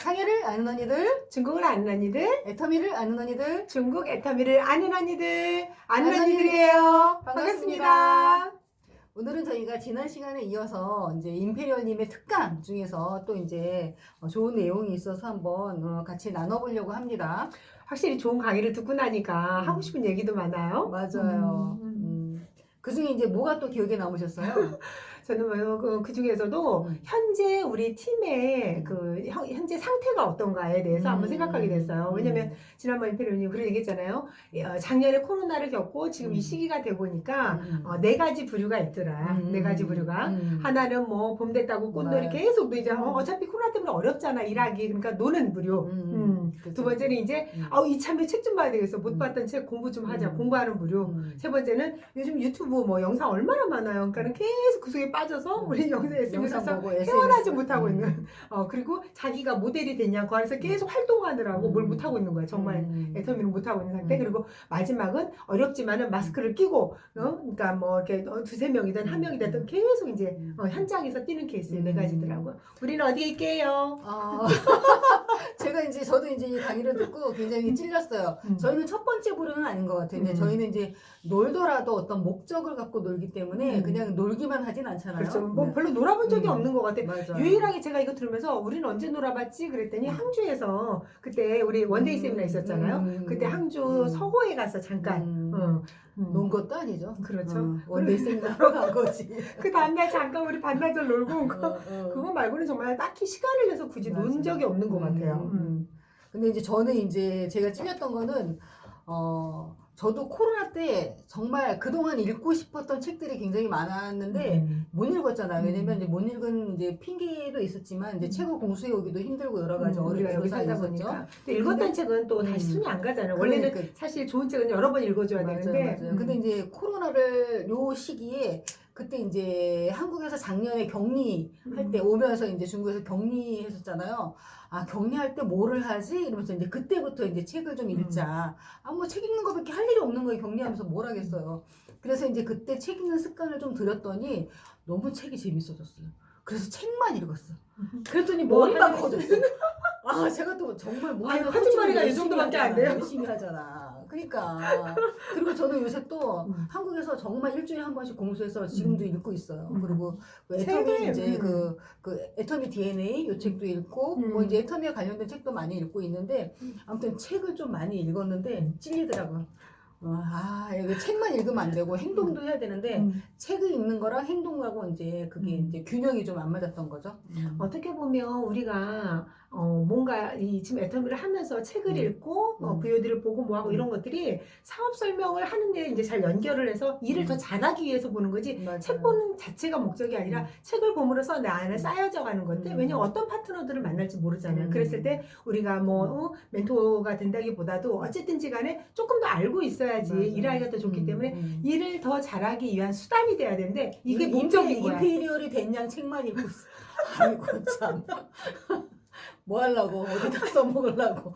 상해를 아는 언니들, 중국을 아는 언니들, 애터미를 아는 언니들, 중국 애터미를 아는 언니들, 아는 아는 언니들이에요. 반갑습니다. 반갑습니다. 오늘은 저희가 지난 시간에 이어서 이제 임페리얼님의 특강 중에서 또 이제 좋은 내용이 있어서 한번 같이 나눠보려고 합니다. 확실히 좋은 강의를 듣고 나니까 하고 싶은 얘기도 많아요. 맞아요. 그 중에 이제 뭐가 또 기억에 남으셨어요? 저는 그 중에서도 현재 우리 팀의 그 현재 상태가 어떤가에 대해서 한번 생각하게 됐어요. 왜냐면 지난번 임페리얼님 그런 얘기했잖아요. 작년에 코로나를 겪고 지금 이 시기가 돼 보니까 네 가지 부류가 있더라. 네 가지 부류가 하나는 뭐 봄 됐다고 꽃놀이 맞아. 계속 또 이제 어차피 코로나 때문에 어렵잖아 일하기 그러니까 노는 부류. 그쵸. 두 번째는 이제 이참에 책 좀 봐야 되겠어. 못 봤던 책 공부 좀 하자. 공부하는 부류. 세 번째는 요즘 유튜브 뭐 영상 얼마나 많아요. 그러니까는 계속 그 속에 빠져서 우리 영상 SNS에서 헤어나지 못하고 있는. 그리고 자기가 모델이 됐냐 그 안에서 계속 활동하느라고 뭘 못하고 있는 거야. 정말 애터미는 못하고 있는 상태. 그리고 마지막은 어렵지만은 마스크를 끼고 그러니까 뭐 이렇게 두세 명이든 한 명이든 계속 이제 현장에서 뛰는 케이스 네 가지더라고요. 우리는 어디에 있게요? 저도 이제 이 강의를 듣고 굉장히 찔렸어요. 저희는 첫 번째 부류는 아닌 것 같아요. 근데 저희는 이제 놀더라도 어떤 목적을 갖고 놀기 때문에 그냥 놀기만 하진 않잖아요. 그렇죠. 뭐 별로 놀아본 적이 없는 것 같아요. 맞아. 유일하게 제가 이거 들으면서 우리는 언제 놀아봤지? 그랬더니 항주에서 그때 우리 원데이 세미나 있었잖아요. 그때 항주 서호에 가서 잠깐 논 것도 아니죠. 그렇죠. 원데이 세미나로 간 거지. 그 다음날 잠깐 우리 반나절 놀고 온 거. 그거 말고는 정말 딱히 시간을 내서 굳이 논 적이 없는 것 같아요. 근데 이제 저는 이제 제가 찔렸던 거는 저도 코로나 때 정말 그동안 읽고 싶었던 책들이 굉장히 많았는데 못 읽었잖아요. 왜냐면 이제 못 읽은 이제 핑계도 있었지만 이제 책을 공수해 오기도 힘들고 여러 가지 우리가 여기 살다 보니까. 근데 읽었던 책은 또 다시 손이 안 가잖아요. 원래는 사실 좋은 책은 여러 번 읽어줘야 되는데. 맞아요. 근데 이제 코로나를 요 시기에 그때 이제 한국에서 작년에 격리할 때 오면서 이제 중국에서 격리했었잖아요. 격리할 때 뭐를 하지? 이러면서 이제 그때부터 이제 책을 좀 읽자. 뭐 책 읽는 거밖에 할 일이 없는 거예요. 격리하면서 뭘 하겠어요. 그래서 이제 그때 책 읽는 습관을 좀 들였더니 너무 책이 재밌어졌어요. 그래서 책만 읽었어. 그랬더니 머리만 커졌어. 제가 또 정말 머리가 커진머리가 이 정도밖에 안 돼요. 열심히 하잖아. 그러니까. 그리고 저는 요새 또 한국에서 정말 일주일에 한 번씩 공수해서 지금도 읽고 있어요. 그리고 애터미 이제 그 애터미 DNA 요 책도 읽고 뭐 이제 애터미에 관련된 책도 많이 읽고 있는데 아무튼 책을 좀 많이 읽었는데 찔리더라고요. 이거 책만 읽으면 안 되고 행동도 해야 되는데 책을 읽는 거랑 행동하고 이제 그게 이제 균형이 좀 안 맞았던 거죠. 어떻게 보면 우리가 뭔가 지금 애터미를 하면서 책을 읽고 VOD를 보고 뭐하고 이런 것들이 사업 설명을 하는데 이제 잘 연결을 해서 일을 더 잘하기 위해서 보는 거지. 맞아요. 책 보는 자체가 목적이 아니라 책을 봄으로써 내 안에 쌓여져 가는 것들. 왜냐면 어떤 파트너들을 만날지 모르잖아요. 그랬을 때 우리가 뭐 멘토가 된다기보다도 어쨌든지 간에 조금 더 알고 있어야지 일하기가 더 좋기 때문에 일을 더 잘하기 위한 수단이 돼야 되는데 이게 목적인 거야. 임페리얼이 된 양 책만 읽고 있어. 아이고 참. 뭐 하려고 어디다 써먹으려고.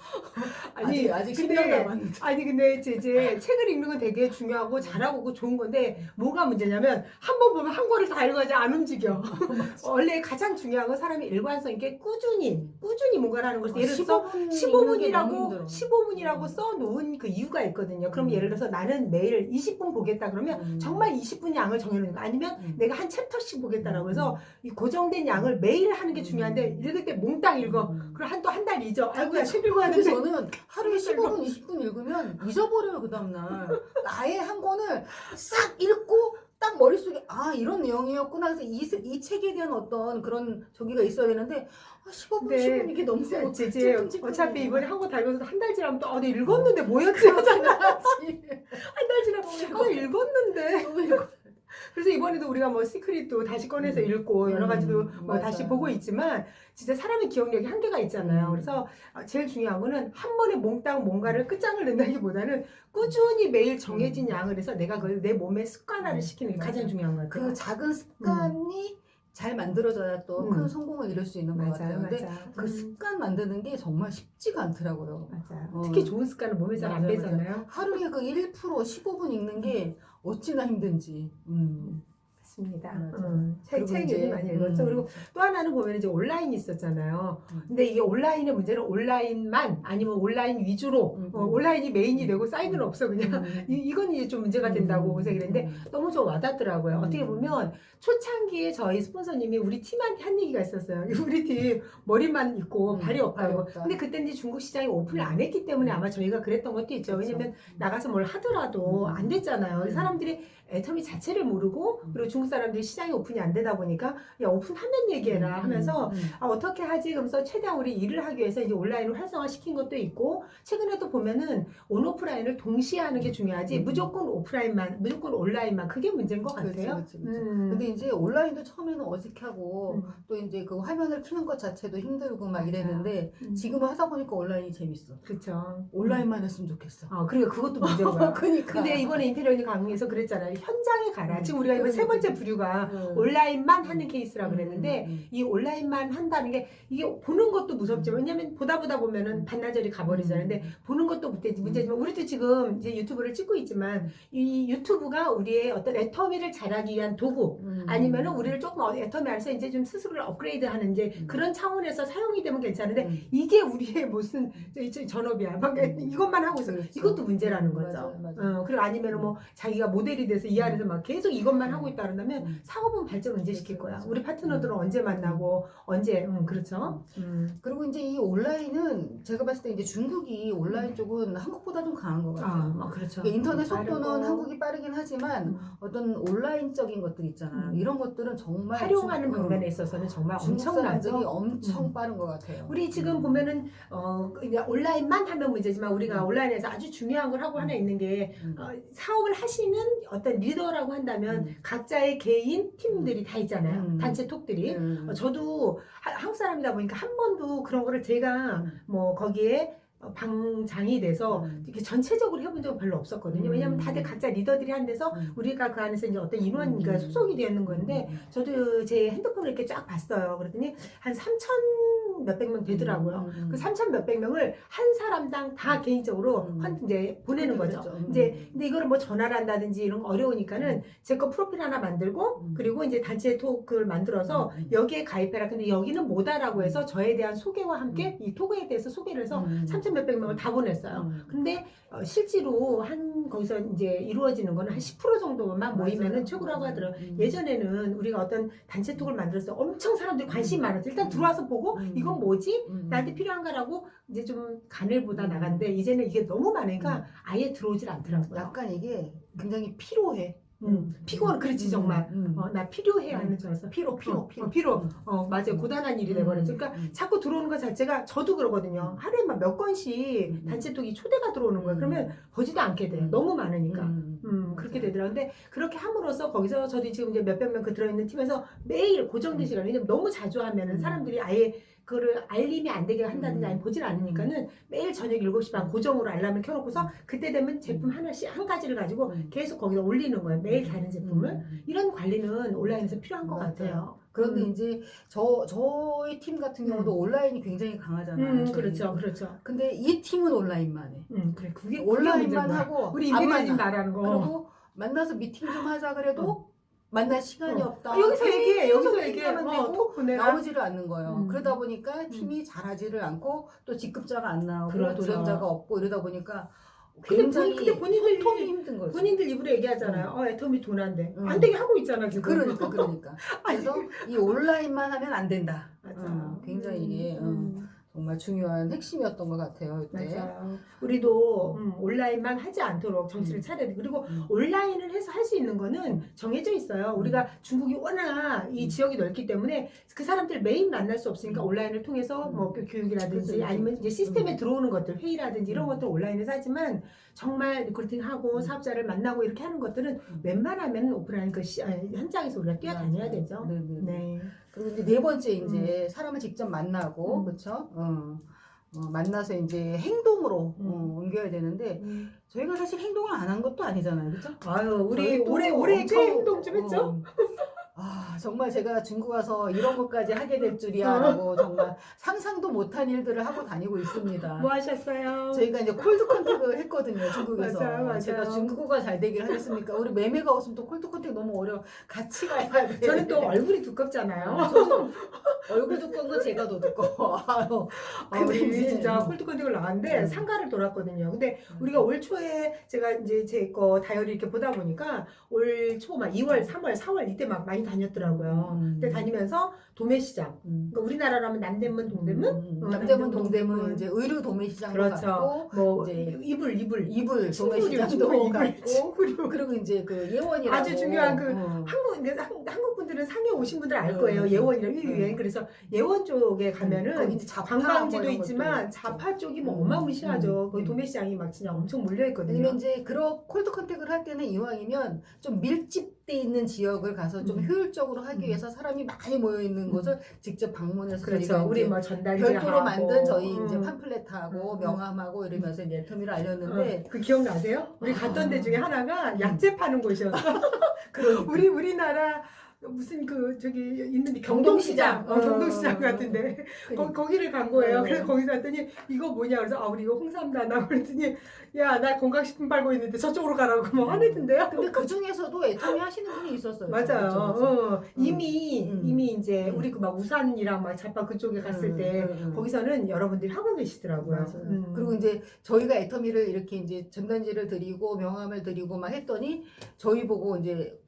아직 10년 남았는데. 근데 이제 책을 읽는 건 되게 중요하고 잘하고 그거 좋은 건데 뭐가 문제냐면 한 번 보면 한 권을 다 읽어야지 안 움직여. 원래 가장 중요한 건 사람이 일관성 있게 꾸준히 뭔가를 하는 것이 예를 들어서 15분이라고 써놓은 그 이유가 있거든요. 그럼 예를 들어서 나는 매일 20분 보겠다 그러면 정말 20분 양을 정해놓는 거 아니면 내가 한 챕터씩 보겠다라고 해서 이 고정된 양을 매일 하는 게 중요한데 읽을 때 몽땅 읽어. 그럼 또 한 달 잊어. 아이고야 책 읽어야 되는데. 저는 하루에 15분, 20분 읽으면 잊어버려요 그 다음날. 아예 한 권을 싹 읽고 딱 머릿속에 이런 내용이었구나. 그래서 이 책에 대한 어떤 그런 저기가 있어야 되는데 15분, 10분 이게 너무 어차피 이번에 한 권 다 읽어서 한 달 지나면 또 내가 읽었는데 뭐였지 하잖아. 한 달 지나면 읽었는데. 그래서 이번에도 우리가 뭐 시크릿도 다시 꺼내서 읽고 여러 가지도 뭐 다시 보고 있지만 진짜 사람의 기억력이 한계가 있잖아요. 그래서 제일 중요한 거는 한 번에 몽땅 뭔가를 끝장을 낸다기보다는 꾸준히 매일 정해진 양을 해서 내가 그걸 내 몸에 습관화를 시키는 게 가장 중요한 것 같아요. 그 작은 습관이 잘 만들어져야 또 큰 성공을 이룰 수 있는 것 같아요. 근데 그 습관 만드는 게 정말 쉽지가 않더라고요. 맞아요. 특히 좋은 습관은 몸에 잘 안 배잖아요. 하루에 그 1% 15분 읽는 게 어찌나 힘든지. 맞습니다. 맞아요. 책 그리고 요즘 이제, 많이 읽었죠. 그리고 또 하나는 보면 이제 온라인이 있었잖아요. 근데 이게 온라인의 문제는 온라인만 아니면 온라인 위주로 온라인이 메인이 되고 사이드는 없어 그냥 이건 이제 좀 문제가 된다고 생각했는데 너무 좀 와닿더라고요. 어떻게 보면 초창기에 저희 스폰서님이 우리 팀한테 한 얘기가 있었어요. 우리 팀 머리만 있고 발이 없다고. 근데 그때 이제 중국 시장이 오픈을 안 했기 때문에 아마 저희가 그랬던 것도 있죠. 왜냐면 나가서 뭘 하더라도 안 됐잖아요. 사람들이 애터미 자체를 모르고 그리고 중국 사람들이 시장이 오픈이 안 되다 보니까 야 오픈하면 얘기해라 하면서 어떻게 하지? 그러면서 최대한 우리 일을 하기 위해서 이제 온라인을 활성화시킨 것도 있고 최근에도 보면은 온오프라인을 동시에 하는 게 중요하지 무조건 오프라인만 무조건 온라인만 그게 문제인 것 같아요. 그렇죠. 근데 이제 온라인도 처음에는 어색하고 또 이제 그 화면을 켜는 것 자체도 힘들고 막 맞아요. 이랬는데 지금은 하다 보니까 온라인이 재밌어. 그렇죠. 온라인만 했으면 좋겠어. 그러니까 그것도 문제인 거야. 그러니까. 근데 이번에 인테리어니 강의에서 그랬잖아요. 현장에 가라. 지금 우리가 이번 세 번째 부류가 온라인만 하는 케이스라고 그랬는데 이 온라인만 한다는 게 이게 보는 것도 무섭지만 왜냐면 보다 보면은 반나절이 가버리잖아요. 근데 보는 것도 문제지만 우리도 지금 이제 유튜브를 찍고 있지만 이 유튜브가 우리의 어떤 애터미를 잘하기 위한 도구 아니면은 우리를 조금 애터미 안에서 이제 좀 스스로를 업그레이드하는 이제 그런 차원에서 사용이 되면 괜찮은데 이게 우리의 무슨 전업이야. 막 이것만 하고 있어. 그렇죠. 이것도 문제라는 거죠. 맞아요. 그리고 아니면은 뭐 자기가 모델이 돼서 이 안에서 막 계속 이것만 하고 있다 그런다면 사업은 발전 언제 시킬 거야? 우리 파트너들은 언제 만나고 언제 그렇죠? 그리고 이제 이 온라인은 제가 봤을 때 이제 중국이 온라인 쪽은 한국보다 좀 강한 것 같아요. 그렇죠. 그러니까 인터넷 속도는 빠르고. 한국이 빠르긴 하지만 어떤 온라인적인 것들 있잖아요. 이런 것들은 정말 활용하는 방면에 있어서는 정말 중국 사람들이 엄청나죠. 엄청 빠른 것 같아요. 우리 지금 보면은 그냥 온라인만 하면 문제지만 우리가 온라인에서 아주 중요한 걸 하고 하나 있는 게 사업을 하시는 어떤 리더라고 한다면 각자의 개인 팀들이 다 있잖아요. 단체 톡들이. 저도 한국 사람이다 보니까 한 번도 그런 거를 제가 뭐 거기에 방장이 돼서 이렇게 전체적으로 해본 적은 별로 없었거든요. 왜냐하면 다들 각자 리더들이 한 데서 우리가 그 안에서 이제 어떤 인원이 소속이 되어 있는 건데 저도 제 핸드폰을 이렇게 쫙 봤어요. 그랬더니 한 3,000 몇백 명 되더라고요. 그 3,000 몇백 명을 한 사람당 다 개인적으로 이제 보내는 거죠. 이제 근데 이거를 뭐 전화를 한다든지 이런 거 어려우니까는 제 거 프로필 하나 만들고 그리고 이제 단체 톡을 만들어서 여기에 가입해라. 근데 여기는 뭐다라고 해서 저에 대한 소개와 함께 이 톡에 대해서 소개를 해서 3,000 몇백 명을 다 보냈어요. 근데 실제로 거기서 이제 이루어지는 거는 한 10% 정도만 모이면은 최고라고 하더라고요. 예전에는 우리가 어떤 단체 톡을 만들었을 때 엄청 사람들이 관심이 많았죠. 일단 들어와서 보고 이건 뭐지? 나한테 필요한가라고 이제 좀 간을 보다 나갔는데 이제는 이게 너무 많으니까 아예 들어오질 않더라고요. 약간 이게 굉장히 피로해. 피곤 그렇지 정말 나 필요해 하는 줄 알았어. 피로. 맞아요. 고단한 일이 돼버렸죠. 그러니까 자꾸 들어오는 것 자체가 저도 그러거든요. 하루에 막 몇 건씩 단체톡이 초대가 들어오는 거예요. 그러면 보지도 않게 돼요. 너무 많으니까. 그렇게 되더라고요. 근데 그렇게 함으로써 거기서 저도 지금 이제 몇백 명 그 들어있는 팀에서 매일 고정된 시간에 너무 자주 하면은 사람들이 아예 그거를 알림이 안 되게 한다든지 아니면 보질 않으니까는 매일 저녁 7시 반 고정으로 알람을 켜놓고서 그때 되면 제품 하나씩 한 가지를 가지고 계속 거기다 올리는 거예요. 매일 다른 제품을. 이런 관리는 온라인에서 필요한 것 같아요. 그런데 이제 저희 팀 같은 경우도 온라인이 굉장히 강하잖아요. 그렇죠. 근데 이 팀은 온라인만 해. 그래, 그게 온라인만 하고 우리 안 이민아님 만나. 말하는 거. 그리고 만나서 미팅 좀 하자 그래도 만날 시간이 없다. 여기서 얘기해. 얘기하면 되고 톡 보내라. 나오지를 않는 거예요. 그러다 보니까 팀이 잘하지를 않고 또 직급자가 안 나오고 그렇죠. 도전자가 없고 이러다 보니까 근데 굉장히 본인들 소통이 힘든 거죠. 본인들 입으로 얘기하잖아요. 애터미 돈 안 돼. 안 되게 하고 있잖아 지금. 그러니까. 그래서 이 온라인만 하면 안 된다. 맞아. 굉장히 이게 정말 중요한 핵심이었던 것 같아요. 그때. 맞아요. 우리도 온라인만 하지 않도록 정신을 차려야 돼. 그리고 온라인을 해서 할 수 있는 거는 정해져 있어요. 우리가 중국이 워낙 이 지역이 넓기 때문에 그 사람들 매일 만날 수 없으니까 온라인을 통해서 뭐 교육이라든지 그렇죠. 아니면 이제 시스템에 들어오는 것들 회의라든지 이런 것들 온라인에서 하지만 정말 리크루팅하고 사업자를 만나고 이렇게 하는 것들은 웬만하면 오프라인 현장에서 우리가 뛰어다녀야 되죠. 네. 그리고 이제 네 번째 이제 사람을 직접 만나고 그렇죠. 만나서 이제 행동으로 옮겨야 되는데 저희가 사실 행동을 안 한 것도 아니잖아요, 그렇죠? 아유, 우리 올해 꽤 행동 좀 했죠? 정말 제가 중국 와서 이런 것까지 하게 될 줄이야라고 정말 상상도 못한 일들을 하고 다니고 있습니다. 뭐 하셨어요? 저희가 이제 콜드 컨택을 했거든요, 중국에서. 맞아요. 제가 중국어가 잘 되길 하겠습니까? 우리 매매가 없으면 또 콜드 컨택 너무 어려워. 같이 가야 돼. 저는 또 얼굴이 두껍잖아요. 저도 얼굴 두꺼운 건 제가 더 두꺼워. 우리 이제 진짜 콜드 컨택을 나왔는데 상가를 돌았거든요. 근데 우리가 올 초에 제가 이제 제 거 다이어리 이렇게 보다 보니까 올 초 막 2월, 3월, 4월 이때 막 많이 다녔더라고요. 그때 다니면서 도매시장. 그러니까 우리나라라면 남대문, 동대문, 남대문, 동대문 이제 의류 도매시장도 그렇죠. 갔고, 뭐 이제 이불 도매시장도 갔고, 그리고 이제 그 예원이라고 아주 중요한 그 한국 분들은 상해 오신 분들 알 거예요. 예원이랑 유행. 그래서 예원 쪽에 가면은 거기 이제 자파 관광지도 뭐 이런 있지만 것도 자파 쪽이 뭐 어마무시하죠. 거기 도매시장이 막 진짜 엄청 몰려 있거든요. 왜냐면 이제 그런 콜드 컨택을 할 때는 이왕이면 좀 밀집돼 있는 지역을 가서 좀 효율적으로 하기 위해서 사람이 많이 모여 있는 곳을 직접 방문해서 그렇죠. 우리 뭐 전달지하고 별도로 만든 저희 이제 팜플렛하고 명함하고 이러면서 이제 애터미를 알렸는데 그 기억나세요? 우리 갔던 데 중에 하나가 약재 파는 곳이었어. 그러니까. 우리나라 무슨 그 저기 있는데 경동시장 경동시장 같은데 거기를 간 거예요. 그래서 거기서 왔더니 이거 뭐냐 그래서 우리 이거 홍삼다나 그랬더니 야 나 건강식품 팔고 있는데 저쪽으로 가라고 막 하네던데요. 근데 그 중에서도 애터미 하시는 분이 있었어요. 맞아요. 이미 이제 우리 그 막 우산이랑 막 자파 그쪽에 갔을 때 거기서는 여러분들이 하고 계시더라고요. 맞아요. 그리고 이제 저희가 애터미를 이렇게 이제 전단지를 드리고 명함을 드리고 막 했더니 저희 보고 이제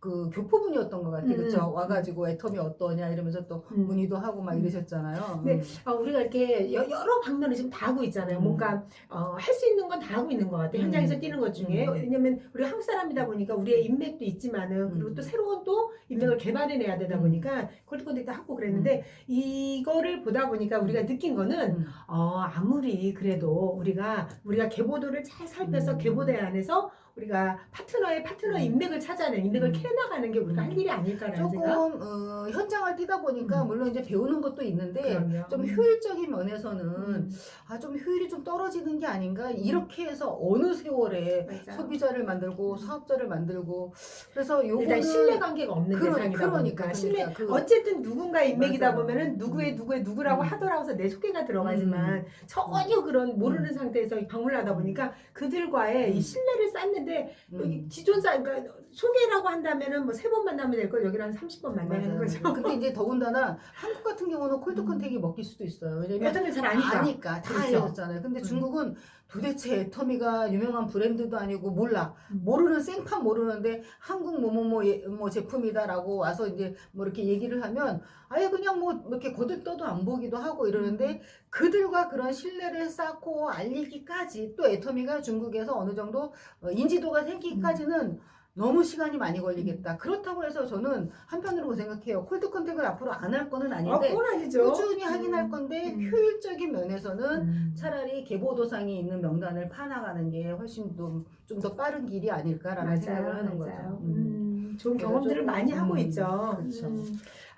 그 교포분이었던 것 같아요. 그쵸? 와가지고 애터미 어떠냐 이러면서 또 문의도 하고 막 이러셨잖아요. 근데 우리가 이렇게 여러 방면을 지금 다 하고 있잖아요. 뭔가 할 수 있는 건 다 하고 있는 것 같아요. 현장에서 뛰는 것 중에. 왜냐면 우리가 한국 사람이다 보니까 우리의 인맥도 있지만은 그리고 또 새로운 또 인맥을 개발해내야 되다 보니까 콜드컨택도 하고 그랬는데 이거를 보다 보니까 우리가 느낀 거는 아무리 그래도 우리가 계보도를 잘 살펴서 계보대 안에서 우리가 파트너 인맥을 찾아내 인맥을 캐나가는 게 우리가 할 일이 아닐까라는 생각. 조금 현장을 뛰다 보니까 물론 이제 배우는 것도 있는데 그럼요. 좀 효율적인 면에서는 좀 효율이 좀 떨어지는 게 아닌가 이렇게 해서 어느 세월에 맞아. 소비자를 만들고 사업자를 만들고 그래서 요거는 일단 신뢰관계가 없는 대상이다 보니까 어쨌든 누군가 인맥이다 맞아요. 보면은 누구의 누구라고 하더라고서 내 소개가 들어가지만 전혀 그런 모르는 상태에서 방문을 하다 보니까 그들과의 이 신뢰를 쌓는데 여기 기존사 그러니까 소개라고 한다면은 뭐 3번 만나면 될 걸 여기는 한 30번 만나야 하는 거죠. 근데 이제 더군다나 한국 같은 경우는 콜드 컨택이 먹힐 수도 있어요. 왜냐면 애터미를 잘 아니까. 다 그렇죠. 알려졌잖아요. 근데 중국은 도대체 애터미가 유명한 브랜드도 아니고 몰라. 모르는 생판 모르는데 한국 뭐 제품이다라고 와서 이제 뭐 이렇게 얘기를 하면 아예 그냥 뭐 이렇게 거들떠도 안 보기도 하고 이러는데 그들과 그런 신뢰를 쌓고 알리기까지 또 애터미가 중국에서 어느 정도 인지도가 생기기까지는 너무 시간이 많이 걸리겠다. 그렇다고 해서 저는 한편으로 생각해요. 콜드 컨택을 앞으로 안 할 거는 아닌데 그건 아니죠. 꾸준히 하긴 할 건데 효율적인 면에서는 차라리 계보도상에 있는 명단을 파나가는 게 훨씬 좀 더 빠른 길이 아닐까라는 생각을 하는 거죠. 좋은 경험들을 많이 하고 있죠. 그렇죠.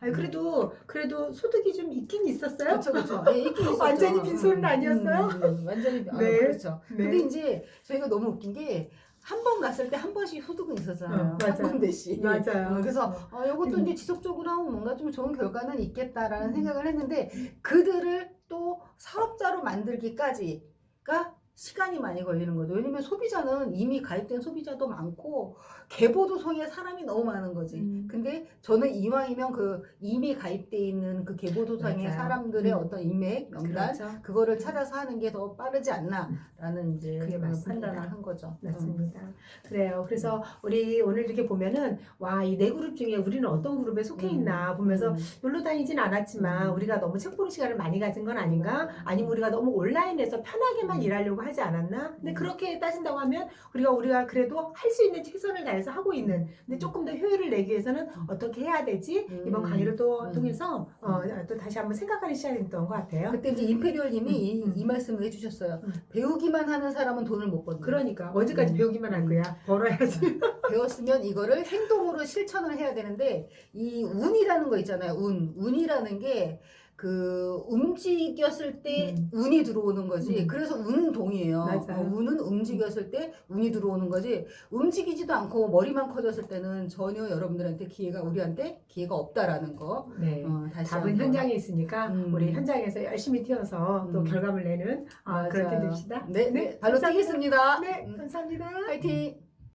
아니, 그래도 소득이 좀 있긴 있었어요. 그렇죠. 네, 있긴 있었죠. 완전히 빈손은 아니었어요. 완전히 네. 그렇죠. 네. 근데 이제 저희가 너무 웃긴 게 한 번 갔을 때 한 번씩 소득은 있었잖아요. 맞아요. 한 군데씩. 맞아요. 그래서 이것도 이제 지속적으로 하면 뭔가 좀 좋은 결과는 있겠다라는 생각을 했는데 그들을 또 사업자로 만들기까지가 시간이 많이 걸리는 거죠. 왜냐면 소비자는 이미 가입된 소비자도 많고 계보도성에 사람이 너무 많은 거지. 근데 저는 이왕이면 그 이미 가입돼 있는 그 계보도성의 맞아요. 사람들의 어떤 인맥, 명단 그렇죠. 그거를 찾아서 하는 게 더 빠르지 않나라는 이제 그게 맞습니다. 판단을 한 거죠. 맞습니다. 그래요. 그래서 우리 오늘 이렇게 보면은 이 네 그룹 중에 우리는 어떤 그룹에 속해 있나 보면서 놀러 다니진 않았지만 우리가 너무 책 보는 시간을 많이 가진 건 아닌가? 아니면 우리가 너무 온라인에서 편하게만 일하려고 하지 않았나? 근데 그렇게 따진다고 하면 우리가 그래도 할 수 있는 최선을 다해서 하고 있는. 근데 조금 더 효율을 내기 위해서는 어떻게 해야 되지? 이번 강의를 또 통해서 또 다시 한번 생각하는 시간이 됐던 것 같아요. 그때 이제 임페리얼님이 이 말씀을 해주셨어요. 배우기만 하는 사람은 돈을 못 버는. 그러니까 언제까지 배우기만 할 거야? 벌어야지. 배웠으면 이거를 행동으로 실천을 해야 되는데 이 운이라는 거 있잖아요. 운이라는 게 그 움직였을 때 운이 들어오는 거지. 그래서 운동이에요. 맞아요. 운은 움직였을 때 운이 들어오는 거지. 움직이지도 않고 머리만 커졌을 때는 전혀 여러분들한테 우리한테 기회가 없다라는 거. 네. 다시 답은 한번. 현장에 있으니까 우리 현장에서 열심히 뛰어서 또 결과물 내는 그런 팀 맞아요. 됩시다. 네, 발로 감사합니다. 뛰겠습니다. 네, 감사합니다. 화이팅!